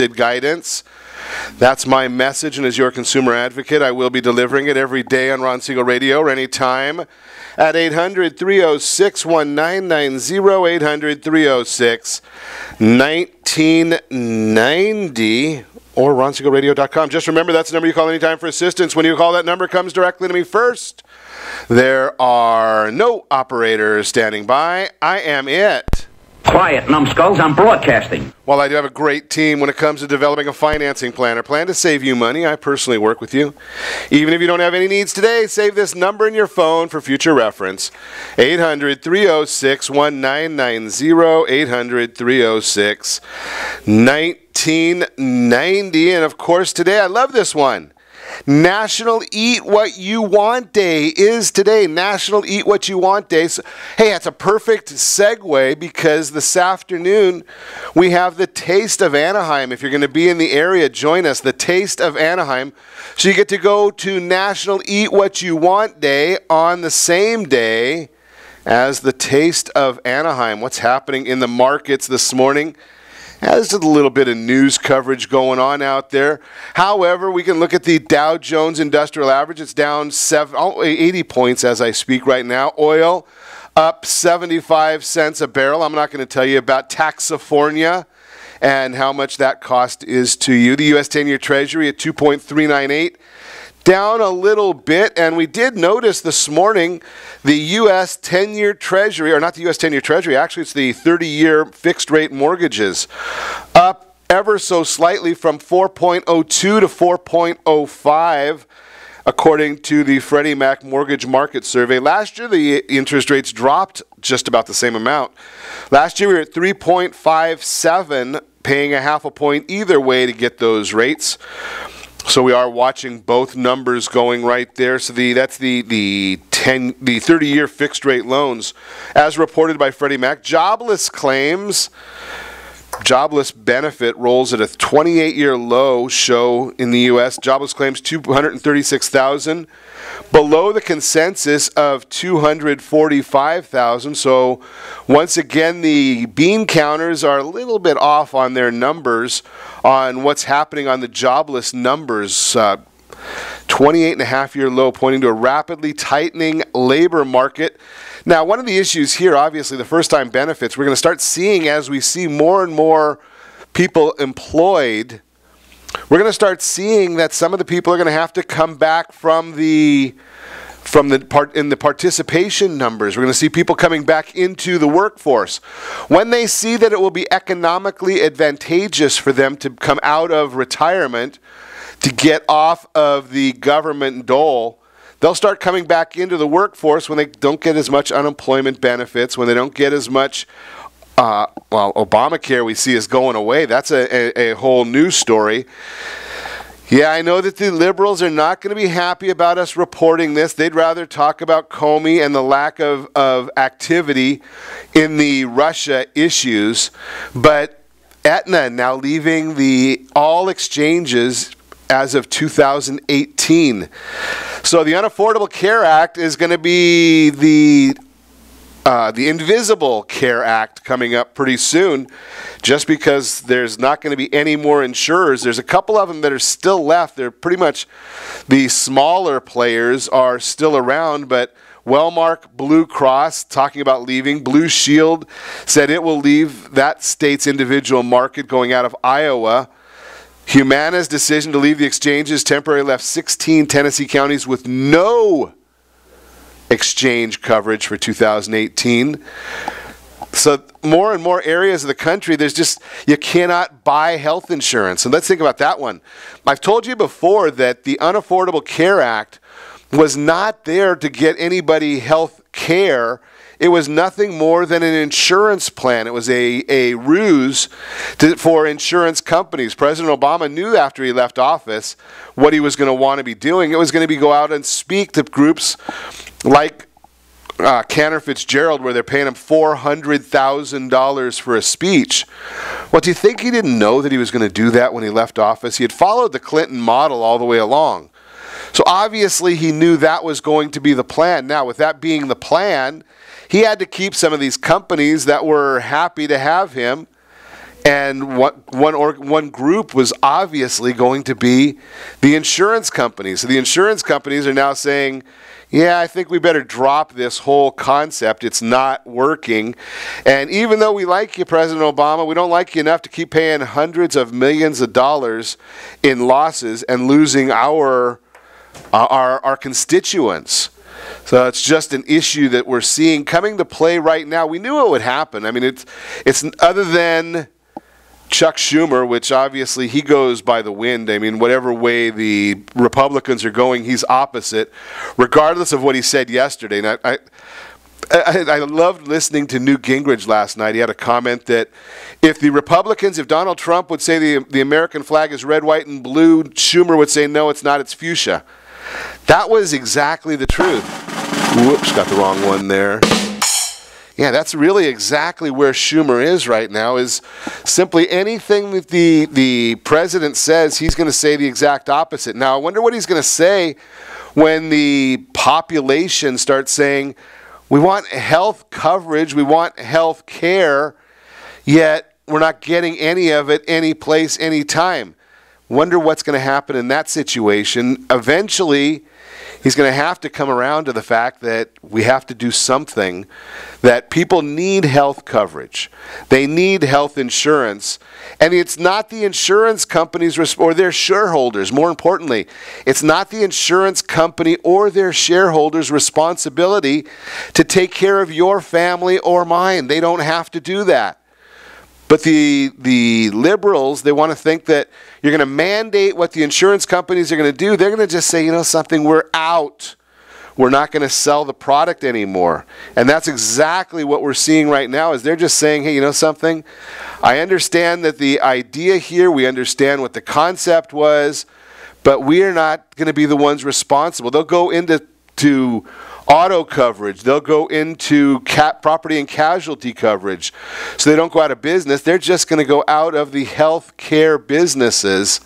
trusted guidance. That's my message, and as your consumer advocate, I will be delivering it every day on Ron Siegel Radio or anytime at 800-306-1990, 800-306-1990, or ronsiegelradio.com. Just remember, that's the number you call anytime for assistance. When you call, that number comes directly to me first. There are no operators standing by. I am it. Quiet, numbskulls, I'm broadcasting. While I do have a great team when it comes to developing a financing plan or plan to save you money, I personally work with you. Even if you don't have any needs today, save this number in your phone for future reference. 800-306-1990, 800-306-1990. And of course, today, I love this one. National Eat What You Want Day is today. National Eat What You Want Day. So, hey, that's a perfect segue because this afternoon we have the Taste of Anaheim. If you're going to be in the area, join us. The Taste of Anaheim. So you get to go to National Eat What You Want Day on the same day as the Taste of Anaheim. What's happening in the markets this morning? There's a little bit of news coverage going on out there. However, we can look at the Dow Jones Industrial Average. It's down 80 points as I speak right now. Oil up 75 cents a barrel. I'm not going to tell you about Taxifornia and how much that cost is to you. The U.S. 10-year Treasury at 2.398. Down a little bit, and we did notice this morning the U.S. 10-year Treasury, or not the U.S. 10-year Treasury, actually it's the 30-year fixed-rate mortgages, up ever so slightly from 4.02 to 4.05, according to the Freddie Mac Mortgage Market Survey. Last year, the interest rates dropped just about the same amount. Last year, we were at 3.57, paying a half a point either way to get those rates. So we are watching both numbers going right there. So that's the 30-year fixed rate loans, as reported by Freddie Mac. Jobless claims, jobless benefit rolls at a 28-year low show in the U.S. Jobless claims 236,000, below the consensus of 245,000. So once again, the bean counters are a little bit off on their numbers on what's happening on the jobless numbers. 28.5-year low, pointing to a rapidly tightening labor market. Now, one of the issues here, obviously, the first-time benefits, we're going to start seeing as we see more and more people employed, we're going to start seeing that some of the people are going to have to come back in the participation numbers. We're going to see people coming back into the workforce. When they see that it will be economically advantageous for them to come out of retirement, to get off of the government dole, they'll start coming back into the workforce when they don't get as much unemployment benefits, when they don't get as much, Obamacare we see is going away. That's a whole new story. Yeah, I know that the liberals are not going to be happy about us reporting this. They'd rather talk about Comey and the lack of activity in the Russia issues. But Aetna now leaving all exchanges as of 2018. So the Unaffordable Care Act is going to be the Invisible Care Act coming up pretty soon, just because there's not going to be any more insurers. There's a couple of them that are still left. They're pretty much the smaller players are still around, but Wellmark Blue Cross talking about leaving. Blue Shield said it will leave that state's individual market going out of Iowa. Humana's decision to leave the exchanges temporarily left 16 Tennessee counties with no exchange coverage for 2018. So more and more areas of the country, you cannot buy health insurance. And let's think about that one. I've told you before that the Unaffordable Care Act was not there to get anybody health care. It was nothing more than an insurance plan. It was a ruse for insurance companies. President Obama knew after he left office what he was going to want to be doing. It was going to be go out and speak to groups like Cantor Fitzgerald, where they're paying him $400,000 for a speech. Well, do you think he didn't know that he was going to do that when he left office? He had followed the Clinton model all the way along. So obviously he knew that was going to be the plan. Now, with that being the plan, he had to keep some of these companies that were happy to have him And one group was obviously going to be the insurance companies. So the insurance companies are now saying, yeah, I think we better drop this whole concept. It's not working. And even though we like you, President Obama, we don't like you enough to keep paying hundreds of millions of dollars in losses and losing our constituents. So it's just an issue that we're seeing coming to play right now. We knew it would happen. I mean, it's other than Chuck Schumer, which obviously he goes by the wind. I mean, whatever way the Republicans are going, he's opposite, regardless of what he said yesterday. And I loved listening to Newt Gingrich last night. He had a comment that if Donald Trump would say the American flag is red, white, and blue, Schumer would say, no, it's not, it's fuchsia. That was exactly the truth. Whoops, got the wrong one there. Yeah, that's really exactly where Schumer is right now, is simply anything that the president says, he's going to say the exact opposite. Now, I wonder what he's going to say when the population starts saying, we want health coverage, we want health care, yet we're not getting any of it any place, any time. Wonder what's going to happen in that situation. Eventually, he's going to have to come around to the fact that we have to do something, that people need health coverage. They need health insurance. And it's not the insurance companies or their shareholders. More importantly, it's not the insurance company or their shareholders' responsibility to take care of your family or mine. They don't have to do that. But the liberals, they want to think that you're going to mandate what the insurance companies are going to do. They're going to just say, you know something, we're out. We're not going to sell the product anymore. And that's exactly what we're seeing right now, is they're just saying, hey, you know something? I understand that the idea here, we understand what the concept was, but we are not going to be the ones responsible. They'll go into auto coverage. They'll go into property and casualty coverage. So they don't go out of business. They're just going to go out of the health care businesses.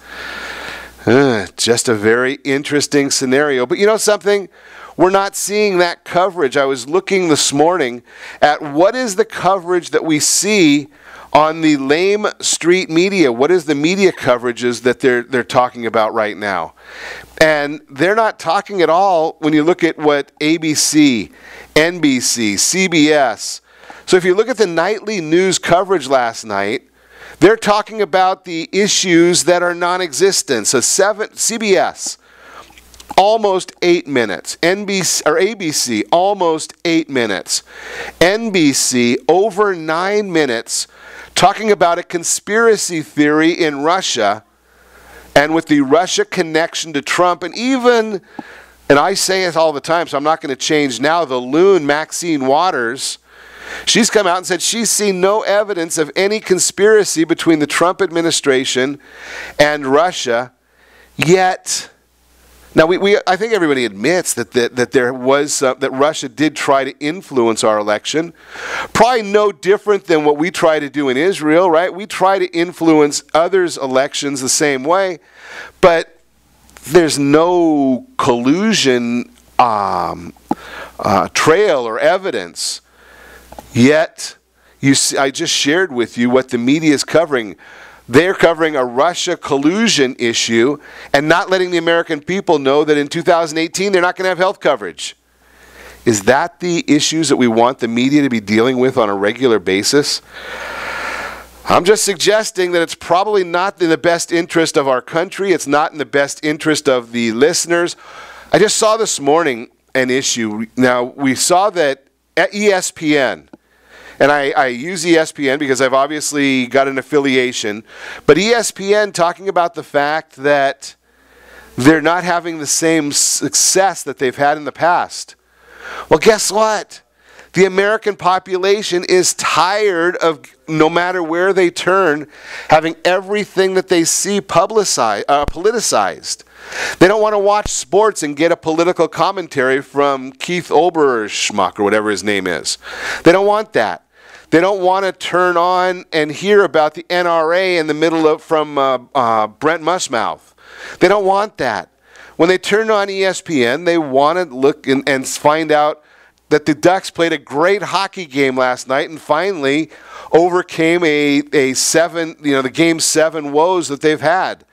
Just a very interesting scenario. But you know something? We're not seeing that coverage. I was looking this morning at what is the coverage that we see on the lame street media. What is the media coverages that they're talking about right now? And they're not talking at all when you look at what ABC, NBC, CBS. So if you look at the nightly news coverage last night, they're talking about the issues that are non-existent. So CBS, almost 8 minutes. ABC, almost 8 minutes. NBC, over 9 minutes, talking about a conspiracy theory in Russia and with the Russia connection to Trump. And even, and I say it all the time, so I'm not going to change now, the loon Maxine Waters, she's come out and said she's seen no evidence of any conspiracy between the Trump administration and Russia. Yet, now I think everybody admits that there was that Russia did try to influence our election. Probably no different than what we try to do in Israel, right? We try to influence others' elections the same way, but there's no collusion trail or evidence. Yet, I just shared with you what the media is covering. They're covering a Russia collusion issue and not letting the American people know that in 2018 they're not going to have health coverage. Is that the issues that we want the media to be dealing with on a regular basis? I'm just suggesting that it's probably not in the best interest of our country. It's not in the best interest of the listeners. I just saw this morning an issue. Now, we saw that at ESPN, and I use ESPN because I've obviously got an affiliation, but ESPN talking about the fact that they're not having the same success that they've had in the past. Well, guess what? The American population is tired of, no matter where they turn, having everything that they see politicized. They don't want to watch sports and get a political commentary from Keith Olberschmuck or whatever his name is. They don't want that. They don't want to turn on and hear about the NRA in the middle of from Brent Musmouth. They don't want that. When they turn on ESPN, they want to look and find out that the Ducks played a great hockey game last night and finally overcame the Game 7 woes that they've had.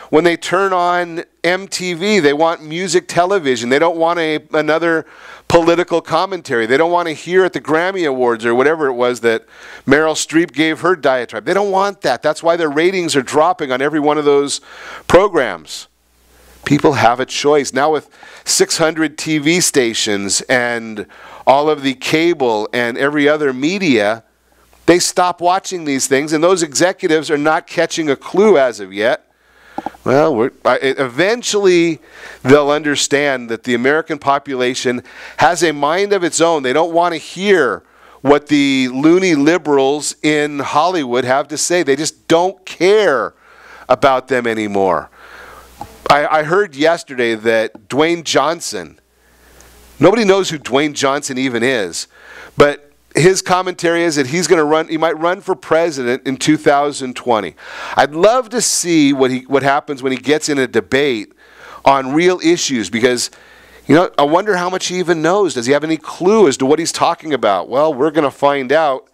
When they turn on MTV, they want music television. They don't want another political commentary. They don't want to hear at the Grammy Awards or whatever it was that Meryl Streep gave her diatribe. They don't want that. That's why their ratings are dropping on every one of those programs. People have a choice. Now with 600 TV stations and all of the cable and every other media, they stop watching these things, and those executives are not catching a clue as of yet. Well, eventually they'll understand that the American population has a mind of its own. They don't want to hear what the loony liberals in Hollywood have to say. They just don't care about them anymore. I heard yesterday that Dwayne Johnson, nobody knows who Dwayne Johnson even is, but his commentary is that he might run for president in 2020. I'd love to see what happens when he gets in a debate on real issues, because I wonder how much he even knows. Does he have any clue as to what he's talking about? Well, we're going to find out.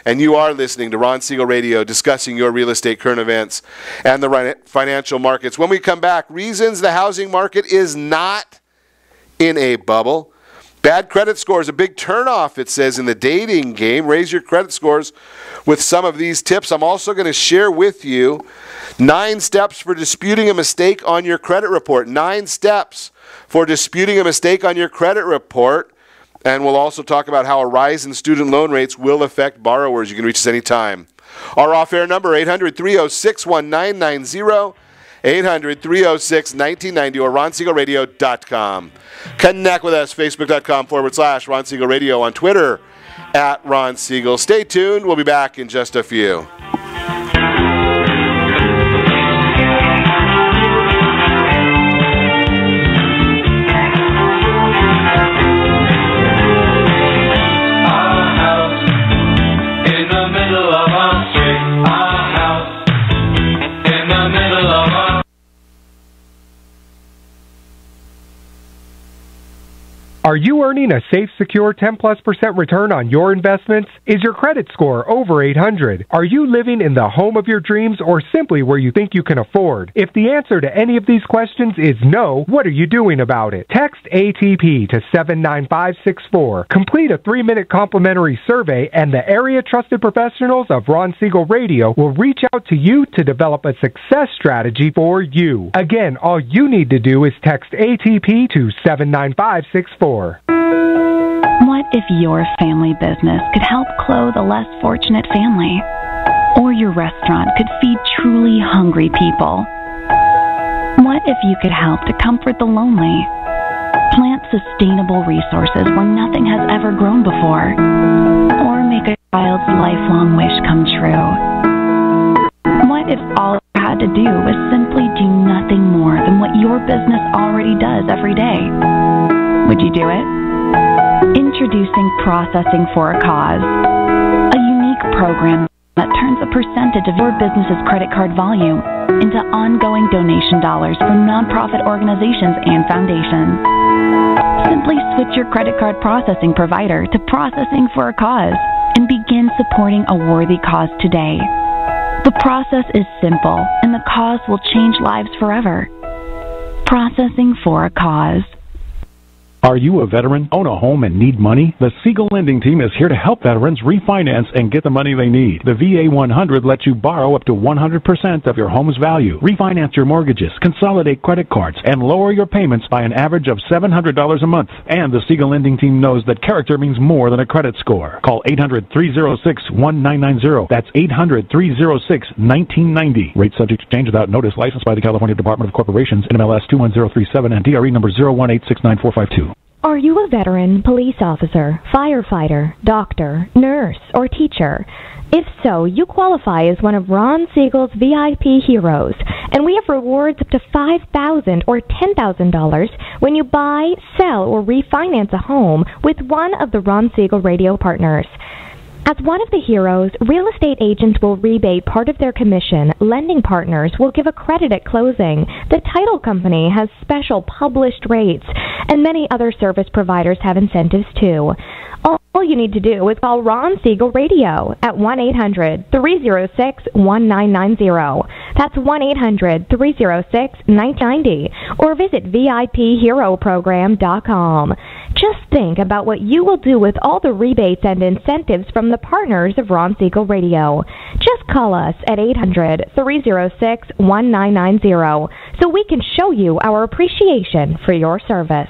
And you are listening to Ron Siegel Radio, discussing your real estate current events and the financial markets. When we come back, reasons the housing market is not in a bubble. Bad credit scores, a big turnoff, it says, in the dating game. Raise your credit scores with some of these tips. I'm also going to share with you 9 steps for disputing a mistake on your credit report. 9 steps for disputing a mistake on your credit report. And we'll also talk about how a rise in student loan rates will affect borrowers. You can reach us anytime. Our off-air number, 800-306-1990. 800-306-1990 or RonSiegelRadio.com. Connect with us, Facebook.com/Ron Siegel Radio, on Twitter @Ron Siegel. Stay tuned. We'll be back in just a few. Are you earning a safe, secure 10+% return on your investments? Is your credit score over 800? Are you living in the home of your dreams or simply where you think you can afford? If the answer to any of these questions is no, what are you doing about it? Text ATP to 79564. Complete a 3-minute complimentary survey, and the area trusted professionals of Ron Siegel Radio will reach out to you to develop a success strategy for you. Again, all you need to do is text ATP to 79564. What if your family business could help clothe a less fortunate family? Or your restaurant could feed truly hungry people? What if you could help to comfort the lonely? Plant sustainable resources where nothing has ever grown before? Or make a child's lifelong wish come true? What if all you had to do was simply do nothing more than what your business already does every day? Would you do it? Introducing Processing for a Cause, a unique program that turns a percentage of your business's credit card volume into ongoing donation dollars for nonprofit organizations and foundations. Simply switch your credit card processing provider to Processing for a Cause and begin supporting a worthy cause today. The process is simple, and the cause will change lives forever. Processing for a Cause. Are you a veteran, own a home, and need money? The Siegel Lending Team is here to help veterans refinance and get the money they need. The VA 100 lets you borrow up to 100% of your home's value, refinance your mortgages, consolidate credit cards, and lower your payments by an average of $700 a month. And the Siegel Lending Team knows that character means more than a credit score. Call 800-306-1990. That's 800-306-1990. Rate subject to change without notice. Licensed by the California Department of Corporations, NMLS 21037, and DRE number 018694452. Are you a veteran, police officer, firefighter, doctor, nurse, or teacher? If so, you qualify as one of Ron Siegel's VIP heroes, and we have rewards up to $5,000 or $10,000 when you buy, sell, or refinance a home with one of the Ron Siegel Radio partners. As one of the heroes, real estate agents will rebate part of their commission. Lending partners will give a credit at closing. The title company has special published rates, and many other service providers have incentives too. All you need to do is call Ron Siegel Radio at 1-800-306-1990. That's 1-800-306-1990. Or visit VIPHeroProgram.com. Just think about what you will do with all the rebates and incentives from the partners of Ron Siegel Radio. Just call us at 800-306-1990 so we can show you our appreciation for your service.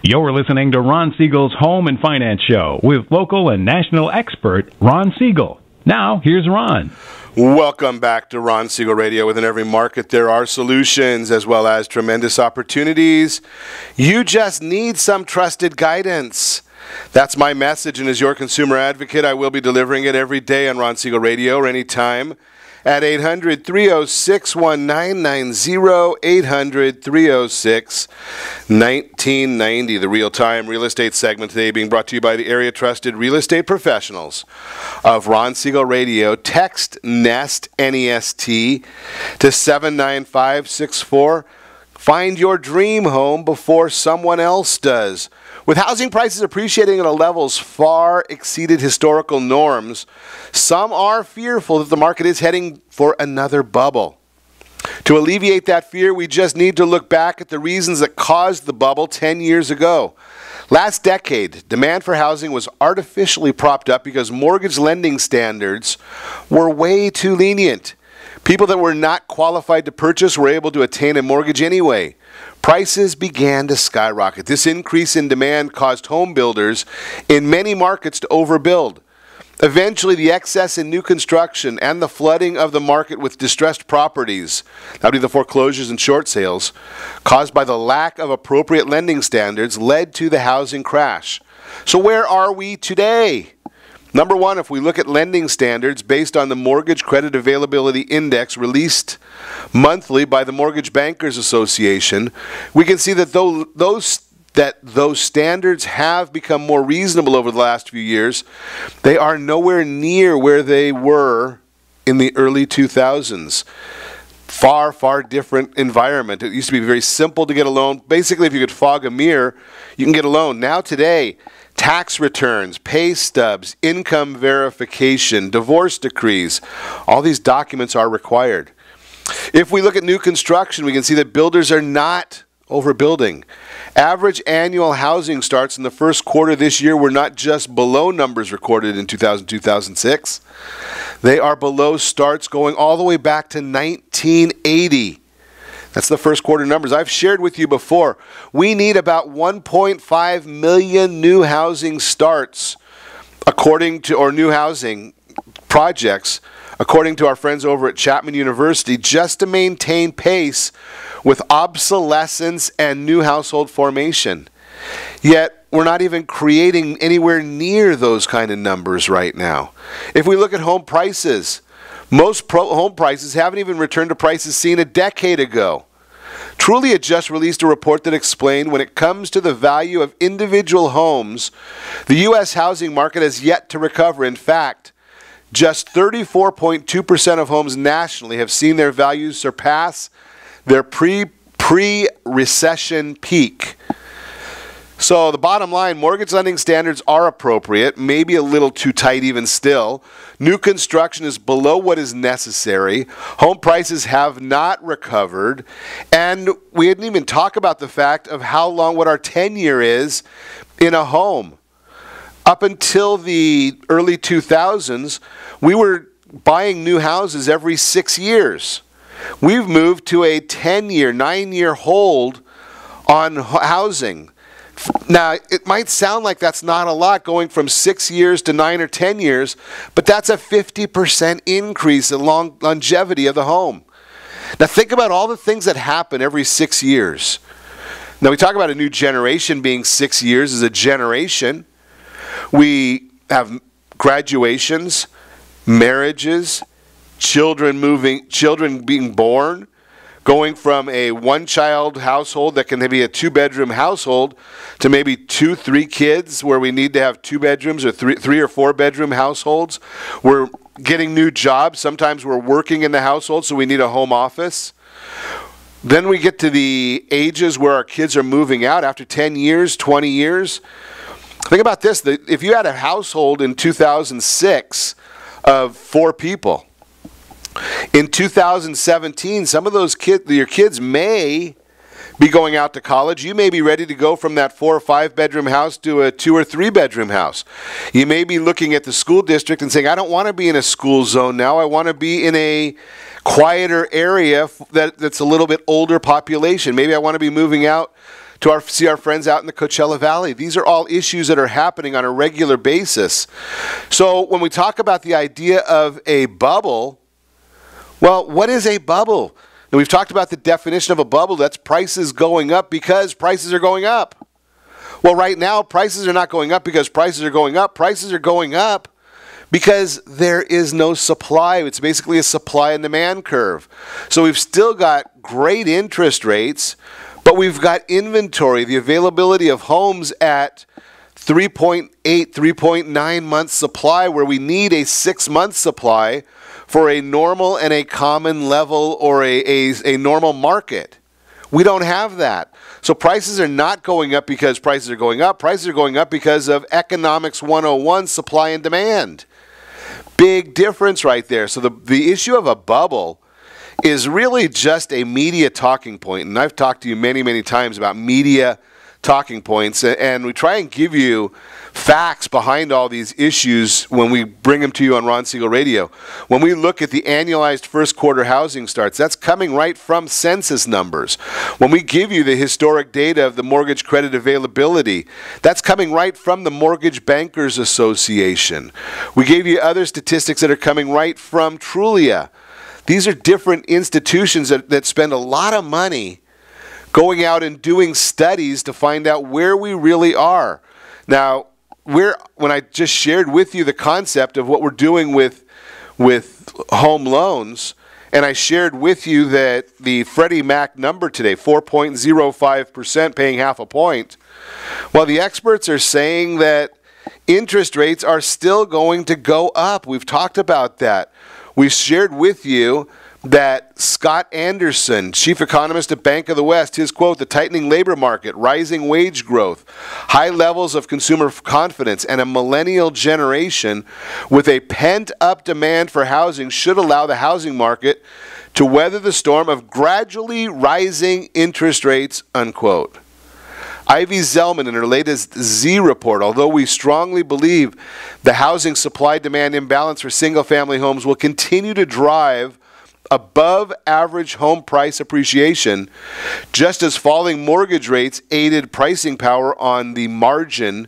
You're listening to Ron Siegel's Home and Finance Show with local and national expert Ron Siegel. Now, here's Ron. Welcome back to Ron Siegel Radio. Within every market, there are solutions as well as tremendous opportunities. You just need some trusted guidance. That's my message, and as your consumer advocate, I will be delivering it every day on Ron Siegel Radio or anytime at 800-306-1990, 800-306-1990. The real-time real estate segment today being brought to you by the area-trusted real estate professionals of Ron Siegel Radio. Text NEST, N-E-S-T, to 79564. Find your dream home before someone else does. With housing prices appreciating at levels far exceeded historical norms, some are fearful that the market is heading for another bubble. To alleviate that fear, we just need to look back at the reasons that caused the bubble 10 years ago. Last decade, demand for housing was artificially propped up because mortgage lending standards were way too lenient. People that were not qualified to purchase were able to attain a mortgage anyway. Prices began to skyrocket. This increase in demand caused home builders in many markets to overbuild. Eventually, the excess in new construction and the flooding of the market with distressed properties, that would be the foreclosures and short sales, caused by the lack of appropriate lending standards, led to the housing crash. So where are we today? Number one, if we look at lending standards based on the Mortgage Credit Availability Index released monthly by the Mortgage Bankers Association, we can see that those standards have become more reasonable over the last few years. They are nowhere near where they were in the early 2000s. Far, far different environment. It used to be very simple to get a loan. Basically, if you could fog a mirror, you can get a loan. Now today, tax returns, pay stubs, income verification, divorce decrees, all these documents are required. If we look at new construction, we can see that builders are not overbuilding. Average annual housing starts in the first quarter this year were not just below numbers recorded in 2000-2006. They are below starts going all the way back to 1980. That's the first quarter numbers. I've shared with you before, we need about 1.5 million new housing starts or new housing projects, according to our friends over at Chapman University, just to maintain pace with obsolescence and new household formation. Yet, we're not even creating anywhere near those kind of numbers right now. If we look at home prices, most home prices haven't even returned to prices seen a decade ago. Truly had just released a report that explained when it comes to the value of individual homes, the U.S. housing market has yet to recover. In fact, just 34.2% of homes nationally have seen their values surpass their pre-recession peak. So the bottom line, mortgage lending standards are appropriate, maybe a little too tight even still. New construction is below what is necessary. Home prices have not recovered. And we didn't even talk about the fact of what our tenure is in a home. Up until the early 2000s, we were buying new houses every 6 years. We've moved to a 10-year, 9-year hold on housing. Now, it might sound like that's not a lot going from 6 years to 9 or 10 years, but that's a 50% increase in longevity of the home. Now, think about all the things that happen every 6 years. Now, we talk about a new generation being 6 years as a generation. We have graduations, marriages, children being born, going from a one-child household that can be a two-bedroom household to maybe 2-3 kids where we need to have 2 bedrooms or 3 or 4-bedroom households. We're getting new jobs. Sometimes we're working in the household, so we need a home office. Then we get to the ages where our kids are moving out after 10 years, 20 years. Think about this. If you had a household in 2006 of 4 people, in 2017, some of those your kids may be going out to college. You may be ready to go from that 4 or 5 bedroom house to a 2 or 3 bedroom house. You may be looking at the school district and saying, I don't want to be in a school zone now. I want to be in a quieter area that's a little bit older population. Maybe I want to be moving out to see our friends out in the Coachella Valley. These are all issues that are happening on a regular basis. So when we talk about the idea of a bubble, well, what is a bubble? Now, we've talked about the definition of a bubble. That's prices going up because prices are going up. Well, right now, prices are not going up because prices are going up. Prices are going up because there is no supply. It's basically a supply and demand curve. So we've still got great interest rates, but we've got inventory, the availability of homes at 3.8, 3.9 months supply, where we need a 6-month supply for a normal and a common level or a normal market. We don't have that. So prices are not going up because prices are going up. Prices are going up because of Economics 101, supply and demand. Big difference right there. So the issue of a bubble is really just a media talking point. And I've talked to you many, many times about media talking points, and we try and give you facts behind all these issues when we bring them to you on Ron Siegel Radio. When we look at the annualized first quarter housing starts, that's coming right from census numbers. When we give you the historic data of the mortgage credit availability, that's coming right from the Mortgage Bankers Association. We gave you other statistics that are coming right from Trulia. These are different institutions that spend a lot of money going out and doing studies to find out where we really are. Now, when I just shared with you the concept of what we're doing with home loans, and I shared with you that the Freddie Mac number today, 4.05%, paying half a point, well, the experts are saying that interest rates are still going to go up. We've talked about that. We shared with you that Scott Anderson, chief economist at Bank of the West, his quote, the tightening labor market, rising wage growth, high levels of consumer confidence, and a millennial generation with a pent-up demand for housing should allow the housing market to weather the storm of gradually rising interest rates, unquote. Ivy Zellman in her latest Z report, although we strongly believe the housing supply-demand imbalance for single-family homes will continue to drive above average home price appreciation, just as falling mortgage rates aided pricing power on the margin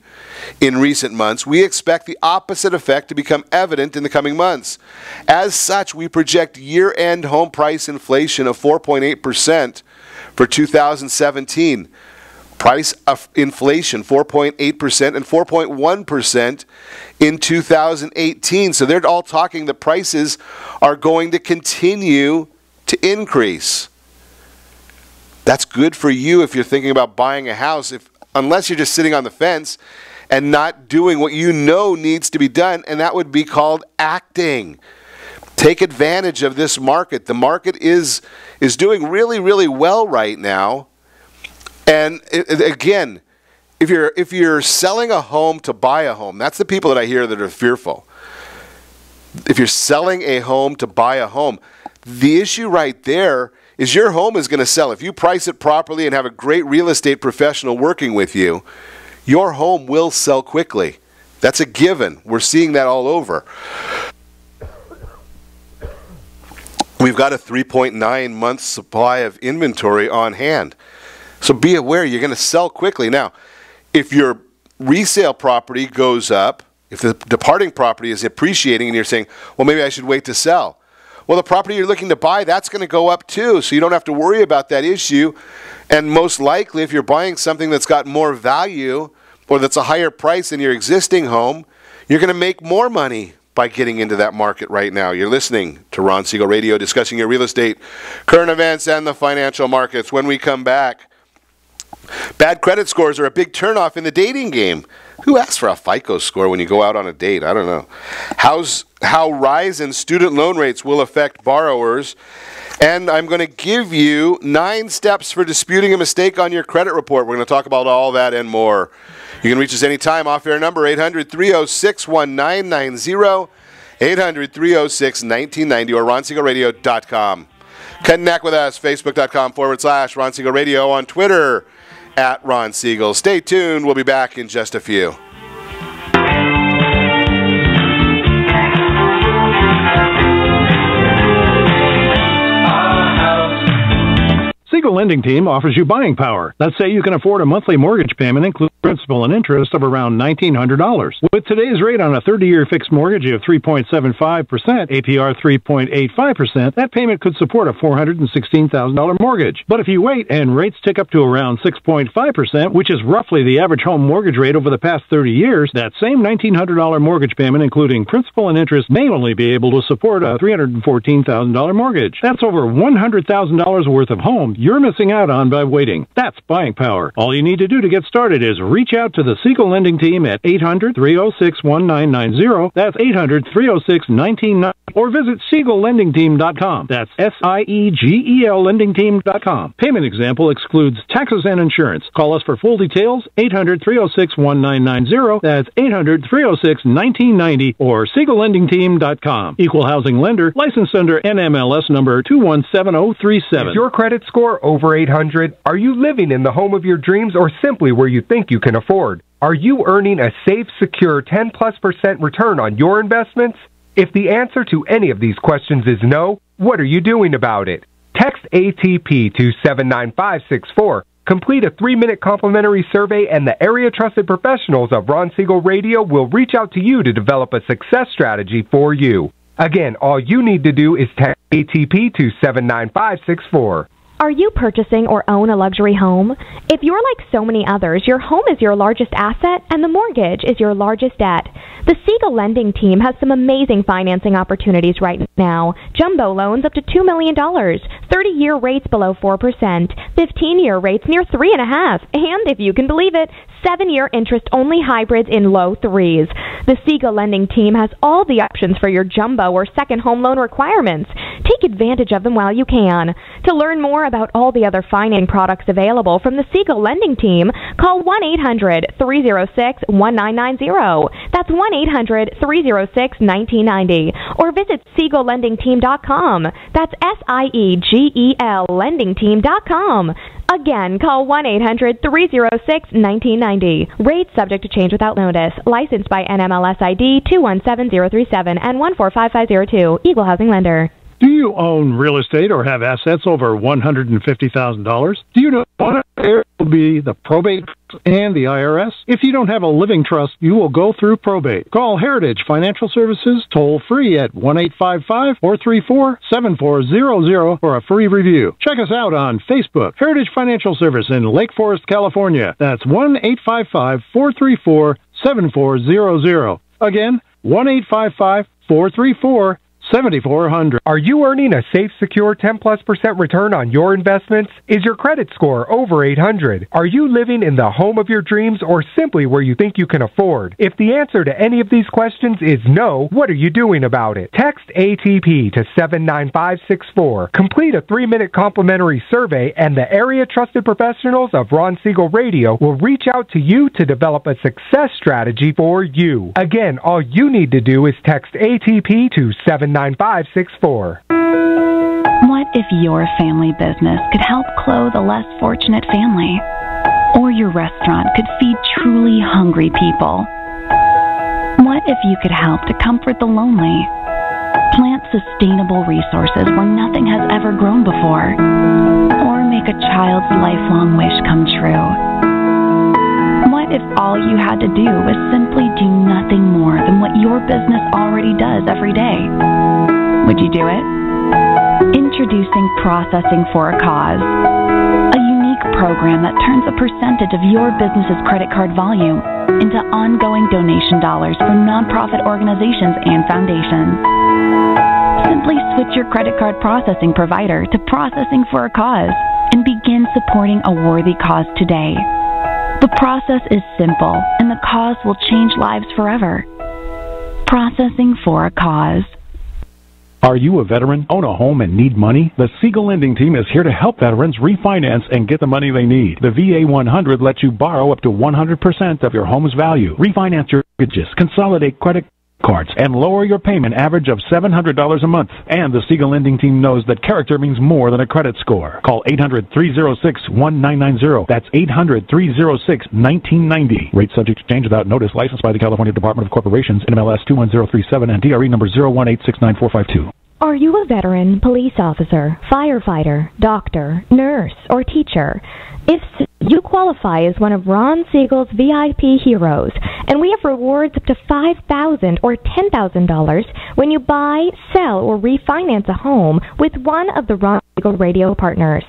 in recent months, we expect the opposite effect to become evident in the coming months. As such, we project year-end home price inflation of 4.8% for 2017. Price of inflation, 4.8% and 4.1% in 2018. So they're all talking the prices are going to continue to increase. That's good for you if you're thinking about buying a house, unless you're just sitting on the fence and not doing what you know needs to be done, and that would be called acting. Take advantage of this market. The market is doing really, really well right now. And again, if you're selling a home to buy a home, that's the people that I hear that are fearful. If you're selling a home to buy a home, the issue right there is your home is going to sell. If you price it properly and have a great real estate professional working with you, your home will sell quickly. That's a given. We're seeing that all over. We've got a 3.9 month supply of inventory on hand. So be aware, you're going to sell quickly. Now, if your resale property goes up, if the departing property is appreciating and you're saying, well, maybe I should wait to sell. Well, the property you're looking to buy, that's going to go up too, so you don't have to worry about that issue. And most likely, if you're buying something that's got more value or that's a higher price than your existing home, you're going to make more money by getting into that market right now. You're listening to Ron Siegel Radio, discussing your real estate, current events, and the financial markets. When we come back, bad credit scores are a big turnoff in the dating game. Who asks for a FICO score when you go out on a date? I don't know. How rise in student loan rates will affect borrowers, And I'm going to give you 9 steps for disputing a mistake on your credit report. We're going to talk about all that and more. You can reach us anytime. Off-air number 800-306-1990, 800-306-1990, or RonSiegelRadio.com. Connect with us, Facebook.com/Ron Siegel Radio, on Twitter @Ron Siegel. Stay tuned. We'll be back in just a few. Siegel Lending Team offers you buying power. Let's say you can afford a monthly mortgage payment, including principal and interest, of around $1,900. With today's rate on a 30-year fixed mortgage of 3.75%, APR 3.85%, that payment could support a $416,000 mortgage. But if you wait and rates tick up to around 6.5%, which is roughly the average home mortgage rate over the past 30 years, that same $1,900 mortgage payment, including principal and interest, may only be able to support a $314,000 mortgage. That's over $100,000 worth of home you're missing out on by waiting. That's buying power. All you need to do to get started is reach out to the Siegel Lending Team at 800-306-1990. That's 800-306-1990. Or visit SiegelLendingTeam.com. That's SIEGEL LendingTeam.com. Payment example excludes taxes and insurance. Call us for full details, 800-306-1990. That's 800-306-1990 or SiegelLendingTeam.com. Equal housing lender, licensed under NMLS number 217037. Is your credit score over 800? Are you living in the home of your dreams or simply where you think you can afford? Are you earning a safe, secure 10+% return on your investments? If the answer to any of these questions is no, what are you doing about it? Text ATP to 79564. Complete a 3-minute complimentary survey, and the area trusted professionals of Ron Siegel Radio will reach out to you to develop a success strategy for you. Again, all you need to do is text ATP to 79564. Are you purchasing or own a luxury home? If you're like so many others, your home is your largest asset and the mortgage is your largest debt. The Siegel Lending Team has some amazing financing opportunities right now. Jumbo loans up to $2 million, 30-year rates below 4%, 15-year rates near 3.5%, and if you can believe it, 7-year interest-only hybrids in low 3s. The Siegel Lending Team has all the options for your jumbo or second home loan requirements. Take advantage of them while you can. To learn more about all the other financing products available from the Siegel Lending Team, call 1-800-306-1990. That's 1-800-306-1990. Or visit SiegelLendingTeam.com. That's SIEGEL LendingTeam.com. Again, call 1-800-306-1990. Rates subject to change without notice. Licensed by NMLS ID 217037 and 145502. Equal housing lender. Do you own real estate or have assets over $150,000? Do you know what will be the probate and the IRS? If you don't have a living trust, you will go through probate. Call Heritage Financial Services toll free at 1-855-434-7400 for a free review. Check us out on Facebook, Heritage Financial Service in Lake Forest, California. That's 1-855-434-7400. Again, 1-855-434-7400. 7,400. Are you earning a safe, secure 10+% return on your investments? Is your credit score over 800? Are you living in the home of your dreams or simply where you think you can afford? If the answer to any of these questions is no, what are you doing about it? Text ATP to 79564. Complete a 3-minute complimentary survey, and the area trusted professionals of Ron Siegel Radio will reach out to you to develop a success strategy for you. Again, all you need to do is text ATP to 79564. What if your family business could help clothe a less fortunate family? Or your restaurant could feed truly hungry people? What if you could help to comfort the lonely? Plant sustainable resources where nothing has ever grown before? Or make a child's lifelong wish come true? What if all you had to do was simply do nothing more than what your business already does every day? Would you do it? Introducing Processing for a Cause, a unique program that turns a percentage of your business's credit card volume into ongoing donation dollars for nonprofit organizations and foundations. Simply switch your credit card processing provider to Processing for a Cause and begin supporting a worthy cause today. The process is simple, and the cause will change lives forever. Processing for a Cause. Are you a veteran, own a home, and need money? The Siegel Lending Team is here to help veterans refinance and get the money they need. The VA 100 lets you borrow up to 100% of your home's value, refinance your mortgages, consolidate credit cards, and lower your payment average of $700 a month. And the Siegel Lending Team knows that character means more than a credit score. Call 800-306-1990. That's 800-306-1990. Rate subject to change without notice. Licensed by the California Department of Corporations, NMLS 21037, and DRE number 018694452. Are you a veteran, police officer, firefighter, doctor, nurse, or teacher? If so, you qualify as one of Ron Siegel's VIP heroes, and we have rewards up to $5,000 or $10,000 when you buy, sell, or refinance a home with one of the Ron Siegel radio partners.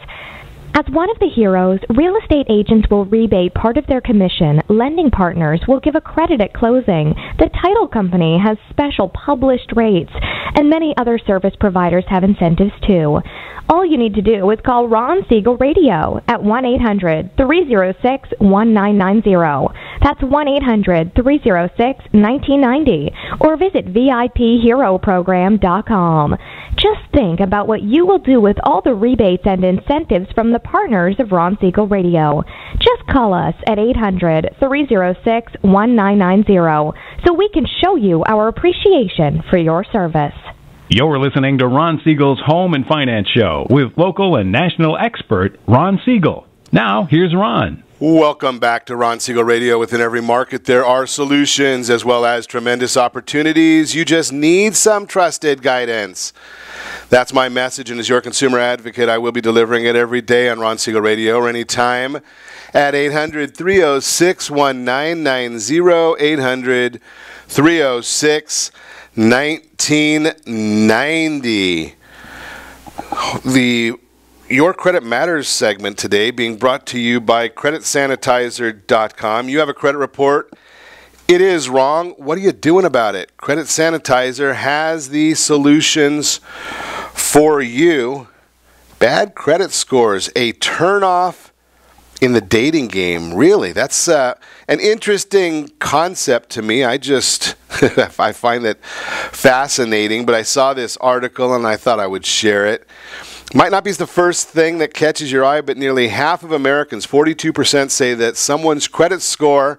As one of the heroes, real estate agents will rebate part of their commission, lending partners will give a credit at closing, the title company has special published rates, and many other service providers have incentives too. All you need to do is call Ron Siegel Radio at 1-800-306-1990. That's 1-800-306-1990. Or visit VIPHeroProgram.com. Just think about what you will do with all the rebates and incentives from the partners of Ron Siegel Radio. Just call us at 800-306-1990 so we can show you our appreciation for your service. You're listening to Ron Siegel's Home and Finance Show with local and national expert Ron Siegel. Now, here's Ron. Welcome back to Ron Siegel Radio. Within every market, there are solutions as well as tremendous opportunities. You just need some trusted guidance. That's my message, and as your consumer advocate, I will be delivering it every day on Ron Siegel Radio or anytime at 800-306-1990, 800-306-1990. The Your Credit Matters segment today being brought to you by CreditSanitizer.com. You have a credit report. It is wrong. What are you doing about it? Credit Sanitizer has the solutions for you. Bad credit scores, a turnoff in the dating game. Really, that's an interesting concept to me. I find that fascinating, but I saw this article and I thought I would share it. Might not be the first thing that catches your eye, but nearly half of Americans, 42%, say that someone's credit score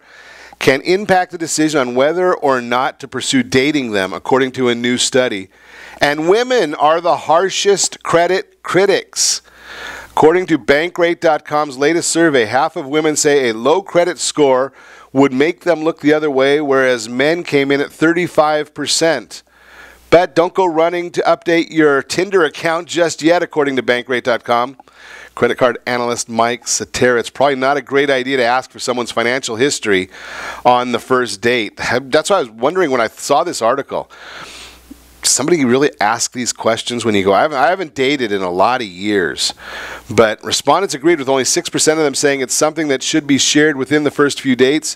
can impact the decision on whether or not to pursue dating them, according to a new study. And women are the harshest credit critics. According to Bankrate.com's latest survey, half of women say a low credit score would make them look the other way, whereas men came in at 35%. But don't go running to update your Tinder account just yet, according to Bankrate.com. Credit card analyst Mike Satera, it's probably not a great idea to ask for someone's financial history on the first date. That's why I was wondering when I saw this article. Somebody really ask these questions when you go, I haven't dated in a lot of years. But respondents agreed with only 6% of them saying it's something that should be shared within the first few dates,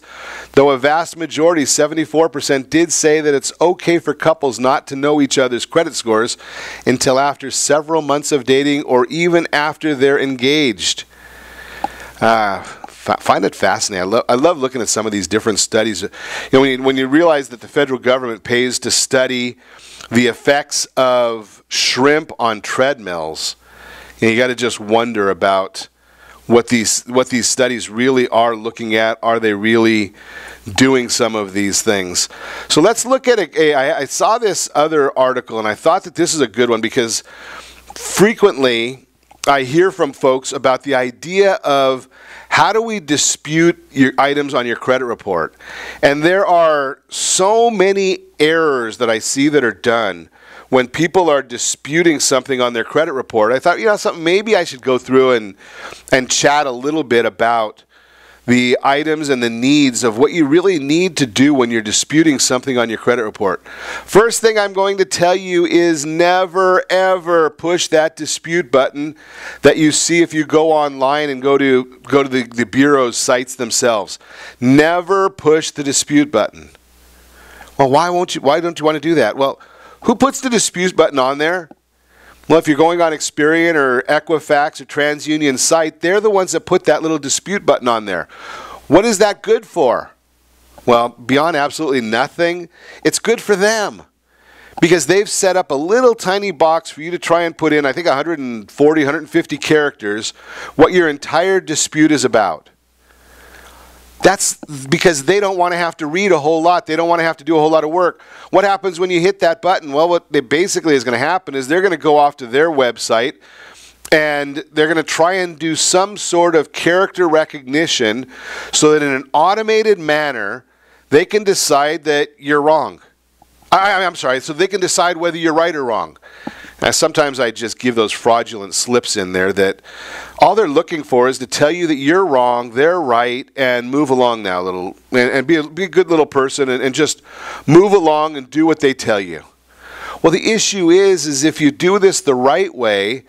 though a vast majority, 74%, did say that it's okay for couples not to know each other's credit scores until after several months of dating or even after they're engaged. Find it fascinating. I love looking at some of these different studies. You know, when you realize that the federal government pays to study the effects of shrimp on treadmills, you got to just wonder about what these studies really are looking at. Are they really doing some of these things? So let's look at it. I saw this other article, and I thought that this is a good one because frequently I hear from folks about the idea of how do we dispute your items on your credit report? And there are so many errors that I see that are done when people are disputing something on their credit report. I thought, something maybe I should go through and chat a little bit about the items and the needs of what you really need to do when you're disputing something on your credit report. First thing I'm going to tell you is never, ever push that dispute button that you see if you go online and go to the Bureau's sites themselves. Never push the dispute button. Well, why don't you want to do that? Well, who puts the dispute button on there? Well, if you're going on Experian or Equifax or TransUnion site, they're the ones that put that little dispute button on there. What is that good for? Well, beyond absolutely nothing, it's good for them. because they've set up a little tiny box for you to try and put in, I think 140, 150 characters, what your entire dispute is about. That's because they don't want to have to read a whole lot. They don't want to have to do a whole lot of work. What happens when you hit that button? Well, what basically is going to happen is they're going to go off to their website and they're going to try and do some sort of character recognition so that in an automated manner, they can decide that you're wrong. I'm sorry, so they can decide whether you're right or wrong. Now, sometimes I just give those fraudulent slips in there that all they're looking for is to tell you that you're wrong, they're right, and move along now a little, and be a good little person and just move along and do what they tell you. Well, the issue is if you do this the right way,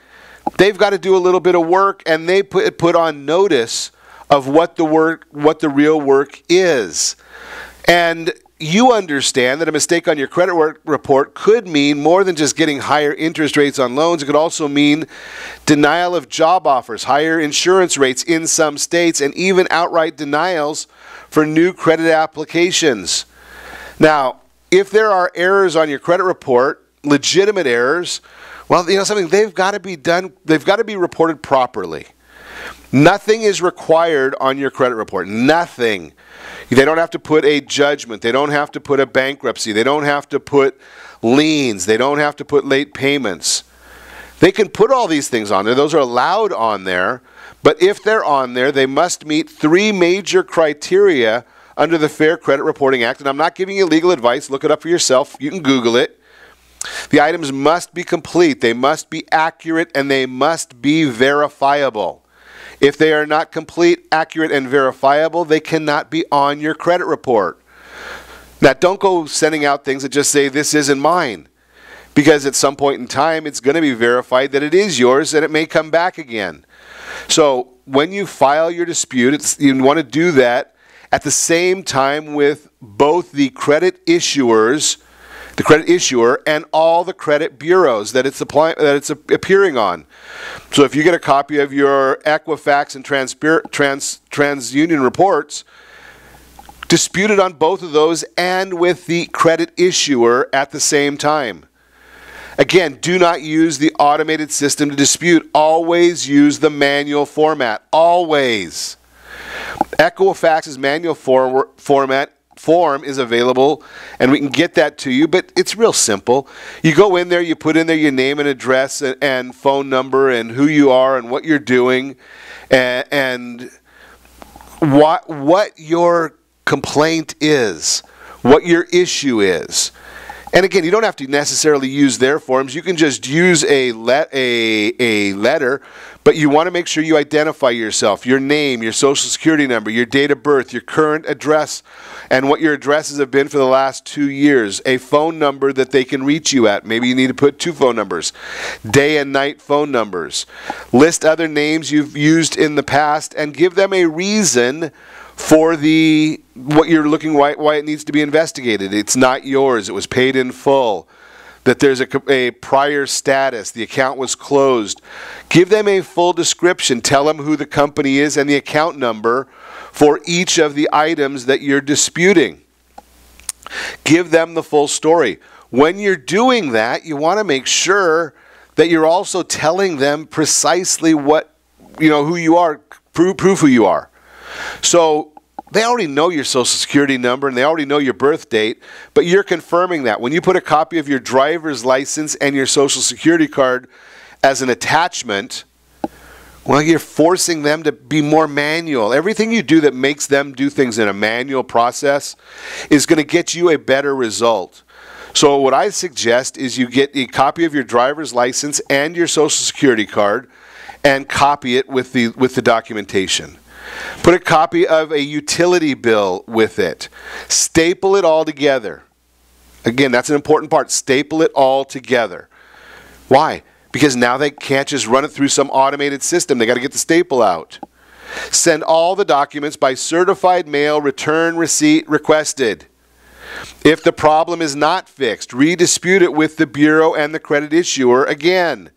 they've got to do a little bit of work, and they put on notice of what the real work is. And you understand that a mistake on your credit report could mean more than just getting higher interest rates on loans. It could also mean denial of job offers, higher insurance rates in some states, and even outright denials for new credit applications. Now, if there are errors on your credit report, legitimate errors, well, you know something, they've got to be done, they've got to be reported properly. Nothing is required on your credit report. Nothing. They don't have to put a judgment. They don't have to put a bankruptcy. They don't have to put liens. They don't have to put late payments. They can put all these things on there. Those are allowed on there. But if they're on there, they must meet 3 major criteria under the Fair Credit Reporting Act. And I'm not giving you legal advice. Look it up for yourself. You can Google it. The items must be complete. They must be accurate, and they must be verifiable. If they are not complete, accurate, and verifiable, they cannot be on your credit report. Now, don't go sending out things that just say, this isn't mine. Because at some point in time, it's going to be verified that it is yours, and it may come back again. So when you file your dispute, you want to do that at the same time with both the credit issuers, the credit issuer, and all the credit bureaus that it's appearing on. So if you get a copy of your Equifax and TransUnion reports, dispute it on both of those and with the credit issuer at the same time. Again, do not use the automated system to dispute. Always use the manual format. Always. Equifax's manual form is available, and we can get that to you, but it's real simple. You go in there, you put in there your name and address and phone number and who you are and what you're doing and what your complaint is, what your issue is. And again, you don't have to necessarily use their forms. You can just use a letter, but you want to make sure you identify yourself, your name, your social security number, your date of birth, your current address, and what your addresses have been for the last 2 years, a phone number that they can reach you at. Maybe you need to put 2 phone numbers, day and night phone numbers. List other names you've used in the past and give them a reason for what you're looking why it needs to be investigated. It's not yours. It was paid in full. That there's a prior status. The account was closed. Give them a full description. Tell them who the company is and the account number for each of the items that you're disputing. Give them the full story. When you're doing that, you want to make sure that you're also telling them precisely who you are, prove who you are. So they already know your social security number and they already know your birth date, but you're confirming that. When you put a copy of your driver's license and your social security card as an attachment, well, you're forcing them to be more manual. Everything you do that makes them do things in a manual process is going to get you a better result. So what I suggest is you get a copy of your driver's license and your social security card and copy it with the documentation. Put a copy of a utility bill with it. Staple it all together. Again, that's an important part. Staple it all together. Why? Because now they can't just run it through some automated system. They got to get the staple out. Send all the documents by certified mail, return receipt requested. If the problem is not fixed, redispute it with the bureau and the credit issuer again.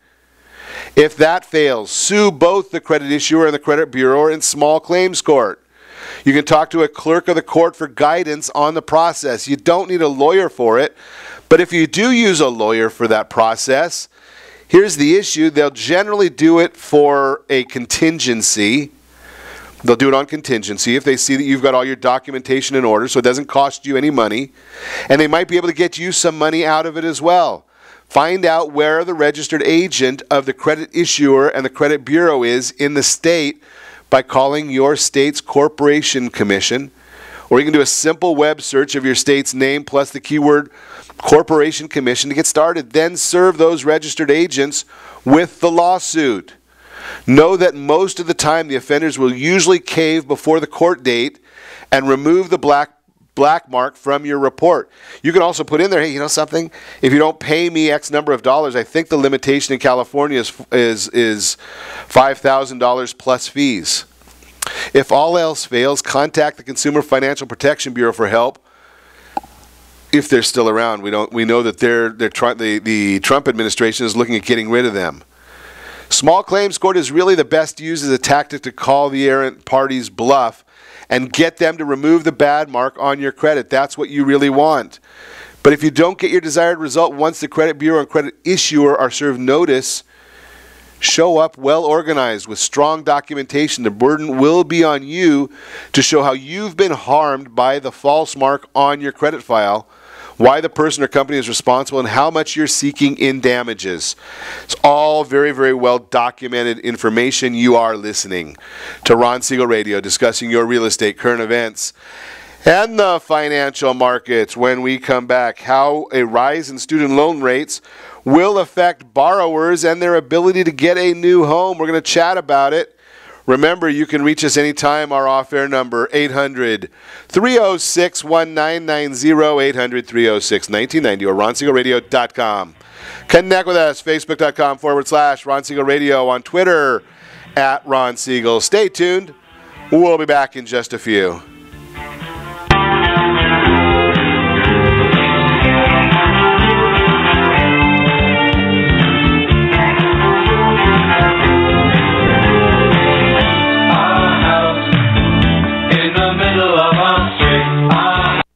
If that fails, sue both the credit issuer and the credit bureau in small claims court. You can talk to a clerk of the court for guidance on the process. You don't need a lawyer for it, But if you do use a lawyer for that process, here's the issue. They'll generally do it for a contingency. They'll do it on contingency if they see that you've got all your documentation in order, so it doesn't cost you any money. And they might be able to get you some money out of it as well. Find out where the registered agent of the credit issuer and the credit bureau is in the state by calling your state's corporation commission. Or you can do a simple web search of your state's name plus the keyword corporation commission to get started. Then serve those registered agents with the lawsuit. Know that most of the time the offenders will usually cave before the court date and remove the black mark from your report. You can also put in there, hey, you know something? If you don't pay me X number of dollars, I think the limitation in California is $5,000 plus fees. If all else fails, contact the Consumer Financial Protection Bureau for help. If they're still around, we know that the Trump administration is looking at getting rid of them. Small claims court is really the best used as a tactic to call the errant party's bluff and get them to remove the bad mark on your credit. That's what you really want. But if you don't get your desired result once the credit bureau and credit issuer are served notice, show up well organized with strong documentation. The burden will be on you to show how you've been harmed by the false mark on your credit file, why the person or company is responsible, and how much you're seeking in damages. It's all very, very well documented information. You are listening to Ron Siegel Radio, discussing your real estate, current events, and the financial markets. When we come back, how a rise in student loan rates will affect borrowers and their ability to get a new home. We're going to chat about it. Remember, you can reach us anytime. Our off-air number, 800-306-1990, 800-306-1990, or ronsiegelradio.com. Connect with us, facebook.com/Ron Siegel Radio, on Twitter, @Ron Siegel. Stay tuned. We'll be back in just a few.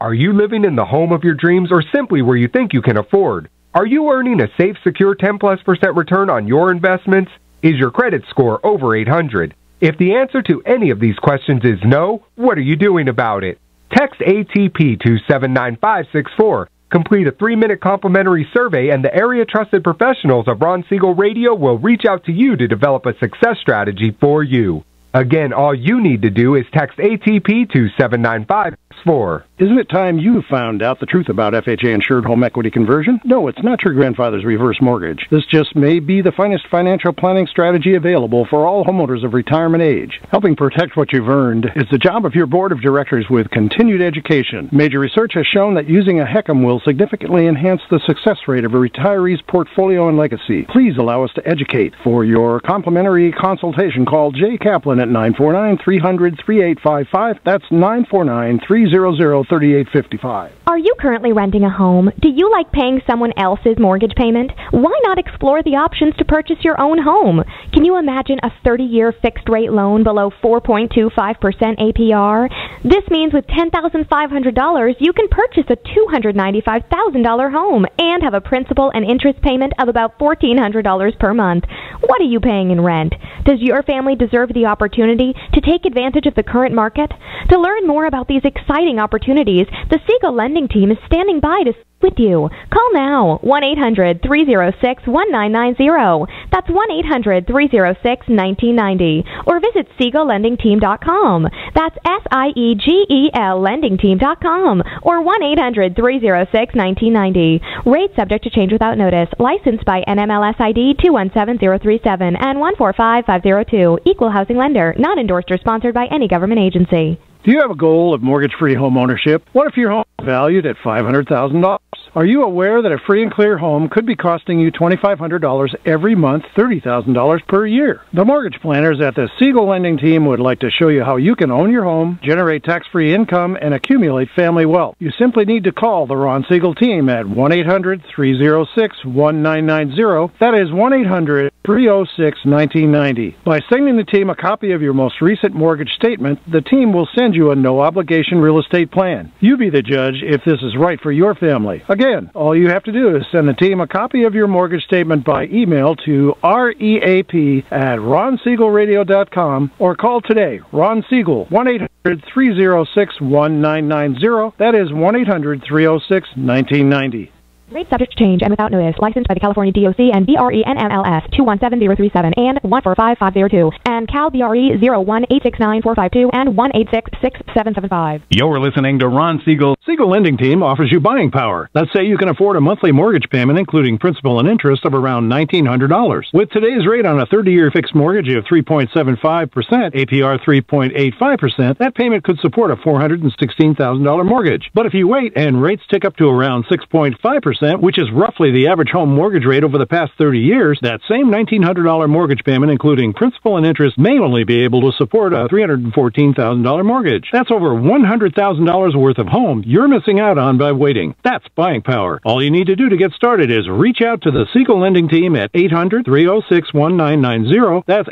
Are you living in the home of your dreams or simply where you think you can afford? Are you earning a safe, secure 10+% return on your investments? Is your credit score over 800? If the answer to any of these questions is no, what are you doing about it? Text ATP to 79564. Complete a 3-minute complimentary survey, and the area trusted professionals of Ron Siegel Radio will reach out to you to develop a success strategy for you. Again, all you need to do is text ATP to 79564. Isn't it time you found out the truth about FHA-insured home equity conversion? No, it's not your grandfather's reverse mortgage. This just may be the finest financial planning strategy available for all homeowners of retirement age. Helping protect what you've earned is the job of your board of directors with continued education. Major research has shown that using a HECM will significantly enhance the success rate of a retiree's portfolio and legacy. Please allow us to educate. For your complimentary consultation, call Jay Kaplan at 949-300-3855. That's 949-300-3855. Are you currently renting a home? Do you like paying someone else's mortgage payment? Why not explore the options to purchase your own home? Can you imagine a 30-year fixed-rate loan below 4.25% APR? This means with $10,500, you can purchase a $295,000 home and have a principal and interest payment of about $1,400 per month. What are you paying in rent? Does your family deserve the opportunity to take advantage of the current market? To learn more about these exciting opportunities, the Siegel Lending Team is standing by to with you. Call now, 1-800-306-1990. That's 1-800-306-1990. Or visit SiegelLendingTeam.com. That's SIEGEL LendingTeam.com. Or 1-800-306-1990. Rate subject to change without notice. Licensed by NMLS ID 217037 and 145502. Equal housing lender. Not endorsed or sponsored by any government agency. Do you have a goal of mortgage-free home ownership? What if your home is valued at $500,000? Are you aware that a free and clear home could be costing you $2,500 every month, $30,000 per year? The mortgage planners at the Siegel Lending Team would like to show you how you can own your home, generate tax-free income, and accumulate family wealth. You simply need to call the Ron Siegel Team at 1-800-306-1990. That is 1-800-306-1990. By sending the team a copy of your most recent mortgage statement, the team will send you a no-obligation real estate plan. You be the judge if this is right for your family. Again, Again, all you have to do is send the team a copy of your mortgage statement by email to reap@ronsiegelradio.com or call today. Ron Siegel, 1-800-306-1990. That is 1-800-306-1990. Rate subject to change and without notice. Licensed by the California DOC and BRENMLS 217037 and 145502 and Cal BRE 01869452 and 1866775. You're listening to Ron Siegel. Siegel Lending Team offers you buying power. Let's say you can afford a monthly mortgage payment, including principal and interest, of around $1,900. With today's rate on a 30-year fixed mortgage of 3.75%, APR 3.85%, that payment could support a $416,000 mortgage. But if you wait and rates tick up to around 6.5%, which is roughly the average home mortgage rate over the past 30 years, that same $1,900 mortgage payment, including principal and interest, may only be able to support a $314,000 mortgage. That's over $100,000 worth of home you're missing out on by waiting. That's buying power. All you need to do to get started is reach out to the Siegel Lending Team at 800-306-1990. That's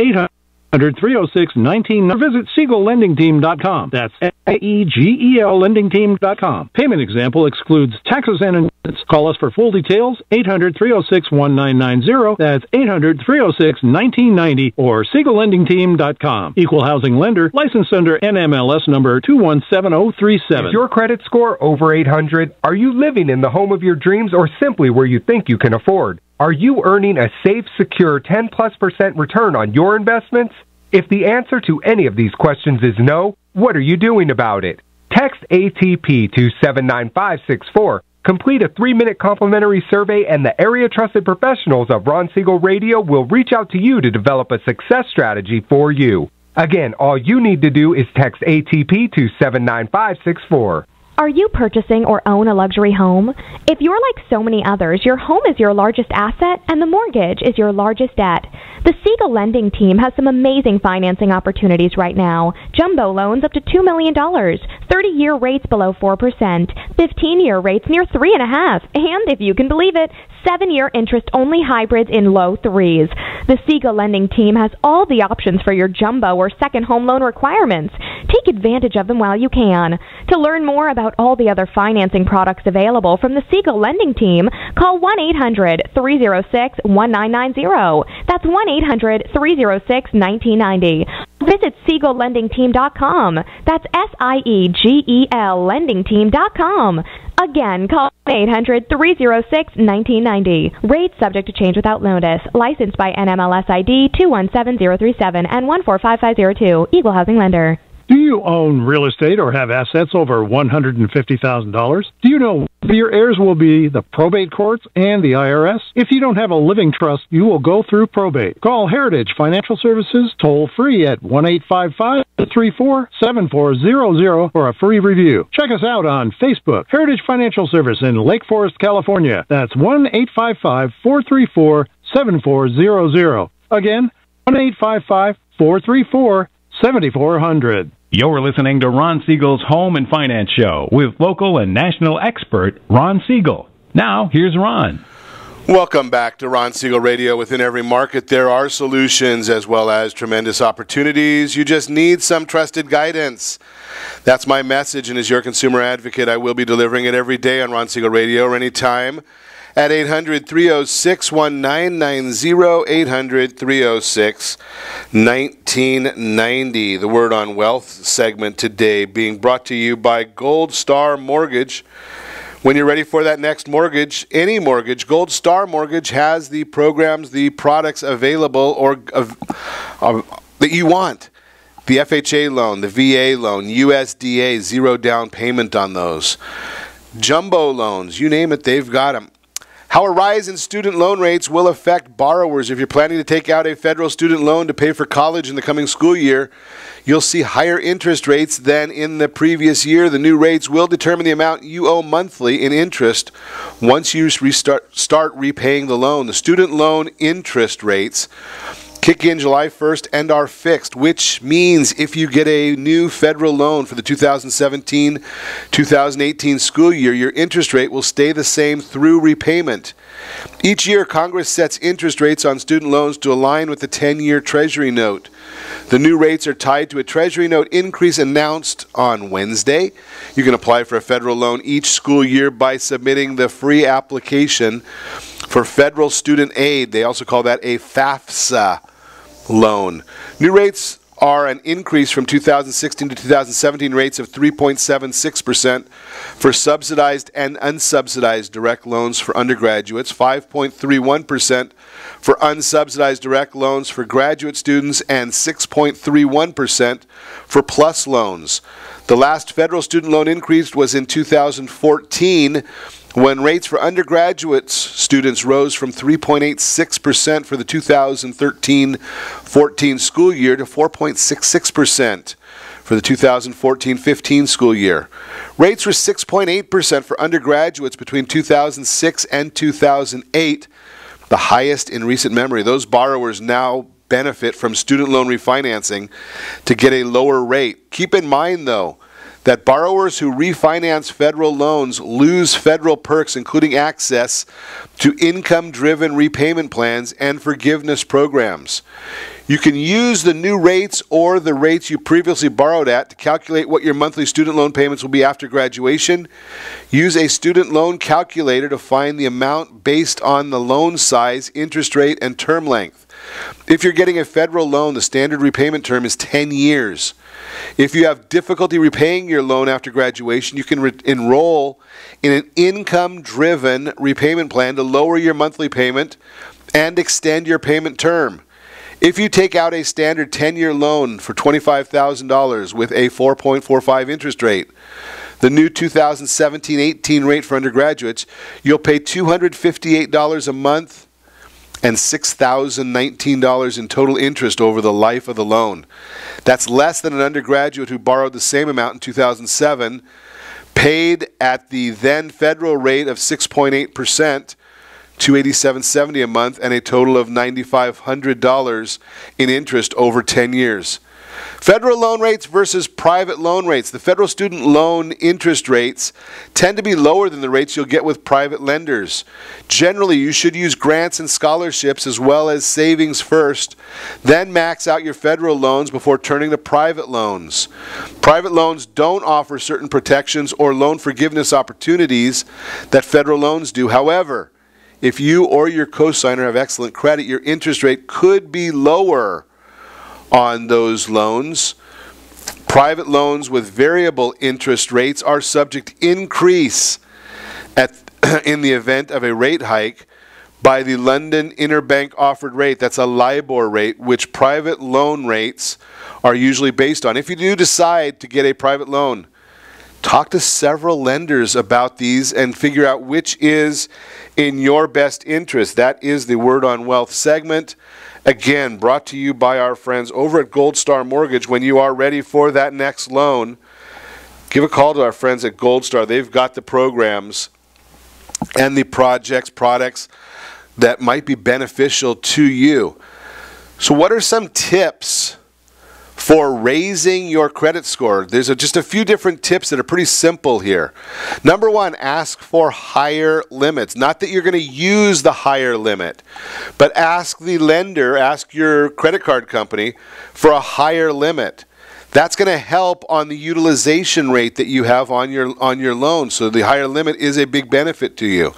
800-306-1990. Visit SiegelLendingTeam.com. That's SIEGEL LendingTeam.com. Payment example excludes taxes and insurance. Call us for full details, 800-306-1990. That's 800-306-1990 or SiegelLendingTeam.com. Equal housing lender, licensed under NMLS number 217037. Is your credit score over 800? Are you living in the home of your dreams or simply where you think you can afford? Are you earning a safe, secure 10+% return on your investments? If the answer to any of these questions is no, what are you doing about it? Text ATP to 79564. Complete a 3-minute complimentary survey and the area trusted professionals of Ron Siegel Radio will reach out to you to develop a success strategy for you. Again, all you need to do is text ATP to 79564. Are you purchasing or own a luxury home? If you're like so many others, your home is your largest asset and the mortgage is your largest debt. The Siegel Lending Team has some amazing financing opportunities right now. Jumbo loans up to $2 million, 30-year rates below 4%, 15-year rates near 3.5%, and if you can believe it, 7-year interest-only hybrids in low 3s. The Siegel Lending Team has all the options for your jumbo or second home loan requirements. Take advantage of them while you can. To learn more about all the other financing products available from the Siegel Lending Team, call 1-800-306-1990. That's 1-800-306-1990. Visit SiegelLendingTeam.com. That's SIEGEL LendingTeam.com. Again, call 800-306-1990. Rates subject to change without notice. Licensed by NMLS ID 217037 and 145502. Equal housing lender. Do you own real estate or have assets over $150,000? Do you know your heirs will be the probate courts and the IRS? If you don't have a living trust, you will go through probate. Call Heritage Financial Services toll-free at 1-855-347400 for a free review. Check us out on Facebook, Heritage Financial Service in Lake Forest, California. That's 1-855-434-7400. Again, 1-855-434-7400. You're listening to Ron Siegel's Home and Finance Show with local and national expert Ron Siegel. Now, here's Ron. Welcome back to Ron Siegel Radio. Within every market, there are solutions as well as tremendous opportunities. You just need some trusted guidance. That's my message, and as your consumer advocate, I will be delivering it every day on Ron Siegel Radio or anytime at 800-306-1990, 800-306-1990. The Word on Wealth segment today being brought to you by Gold Star Mortgage. When you're ready for that next mortgage, any mortgage, Gold Star Mortgage has the programs, the products available or that you want. The FHA loan, the VA loan, USDA, zero down payment on those. Jumbo loans, you name it, they've got them. How a rise in student loan rates will affect borrowers. If you're planning to take out a federal student loan to pay for college in the coming school year, you'll see higher interest rates than in the previous year. The new rates will determine the amount you owe monthly in interest once you start repaying the loan. The student loan interest rates kick in July 1st and are fixed, which means if you get a new federal loan for the 2017-2018 school year, your interest rate will stay the same through repayment. Each year, Congress sets interest rates on student loans to align with the 10-year Treasury note. The new rates are tied to a Treasury note increase announced on Wednesday. You can apply for a federal loan each school year by submitting the free application for federal student aid. They also call that a FAFSA loan. New rates are an increase from 2016 to 2017 rates of 3.76% for subsidized and unsubsidized direct loans for undergraduates, 5.31% for unsubsidized direct loans for graduate students, and 6.31% for plus loans. The last federal student loan increase was in 2014, when rates for undergraduate students rose from 3.86% for the 2013-14 school year to 4.66% for the 2014-15 school year. Rates were 6.8% for undergraduates between 2006 and 2008, the highest in recent memory. Those borrowers now benefit from student loan refinancing to get a lower rate. Keep in mind, though, that borrowers who refinance federal loans lose federal perks, including access to income-driven repayment plans and forgiveness programs. You can use the new rates or the rates you previously borrowed at to calculate what your monthly student loan payments will be after graduation. Use a student loan calculator to find the amount based on the loan size, interest rate, and term length. If you're getting a federal loan, the standard repayment term is 10 years. If you have difficulty repaying your loan after graduation, you can enroll in an income-driven repayment plan to lower your monthly payment and extend your payment term. If you take out a standard 10-year loan for $25,000 with a 4.45 interest rate, the new 2017-18 rate for undergraduates, you'll pay $258 a month and $6,019 in total interest over the life of the loan. That's less than an undergraduate who borrowed the same amount in 2007, paid at the then federal rate of 6.8%, $287.70 a month, and a total of $9,500 in interest over 10 years. Federal loan rates versus private loan rates. The federal student loan interest rates tend to be lower than the rates you'll get with private lenders. Generally, you should use grants and scholarships as well as savings first, then max out your federal loans before turning to private loans. Private loans don't offer certain protections or loan forgiveness opportunities that federal loans do. However, if you or your cosigner have excellent credit, your interest rate could be lower on those loans. Private loans with variable interest rates are subject to increase in the event of a rate hike by the London Interbank Offered Rate. That's a LIBOR rate, which private loan rates are usually based on. If you do decide to get a private loan, talk to several lenders about these and figure out which is in your best interest. That is the Word on Wealth segment. Again, brought to you by our friends over at Gold Star Mortgage. When you are ready for that next loan, give a call to our friends at Gold Star. They've got the programs and the products that might be beneficial to you. So what are some tips for raising your credit score? There's just a few different tips that are pretty simple here. Number one, ask for higher limits. Not that you're going to use the higher limit, but ask the lender, ask your credit card company for a higher limit. That's going to help on the utilization rate that you have on your loan. So the higher limit is a big benefit to you.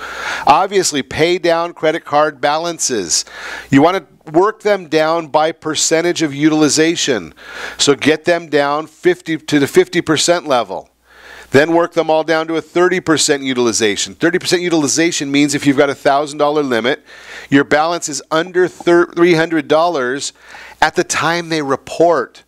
Obviously, pay down credit card balances. You want to work them down by percentage of utilization. So get them down to the 50% level. Then work them all down to a 30% utilization. 30% utilization means if you've got a $1,000 limit, your balance is under $300 at the time they report.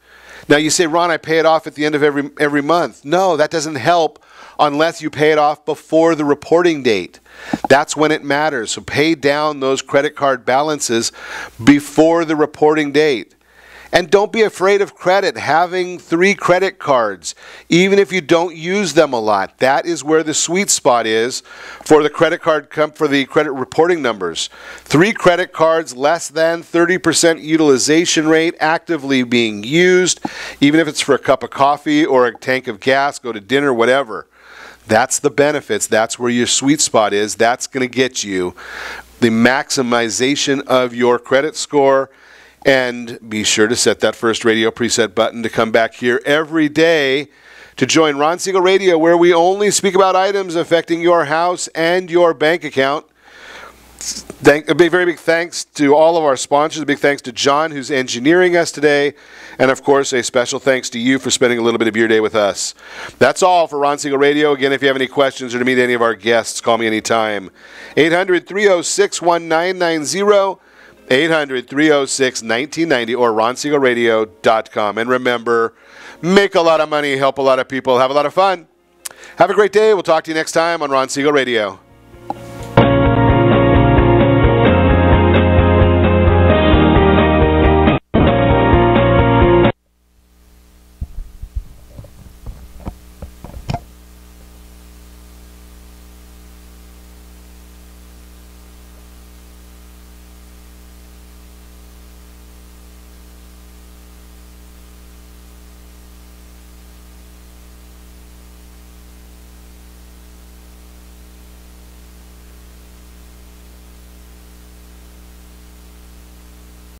Now you say, Ron, I pay it off at the end of every month. No, that doesn't help unless you pay it off before the reporting date. That's when it matters. So pay down those credit card balances before the reporting date. And don't be afraid of credit. Having 3 credit cards, even if you don't use them a lot, that is where the sweet spot is for the credit reporting numbers. 3 credit cards, less than 30% utilization rate, actively being used, even if it's for a cup of coffee or a tank of gas, go to dinner, whatever. That's the benefits. That's where your sweet spot is. That's going to get you the maximization of your credit score And be sure to set that first radio preset button to come back here every day to join Ron Siegel Radio, where we only speak about items affecting your house and your bank account. A very big thanks to all of our sponsors. A big thanks to John, who's engineering us today. And, of course, a special thanks to you for spending a little bit of your day with us. That's all for Ron Siegel Radio. Again, if you have any questions or to meet any of our guests, call me anytime. 800-306-1990, 800-306-1990, or ronsiegelradio.com. And remember, make a lot of money, help a lot of people, have a lot of fun. Have a great day. We'll talk to you next time on Ron Siegel Radio.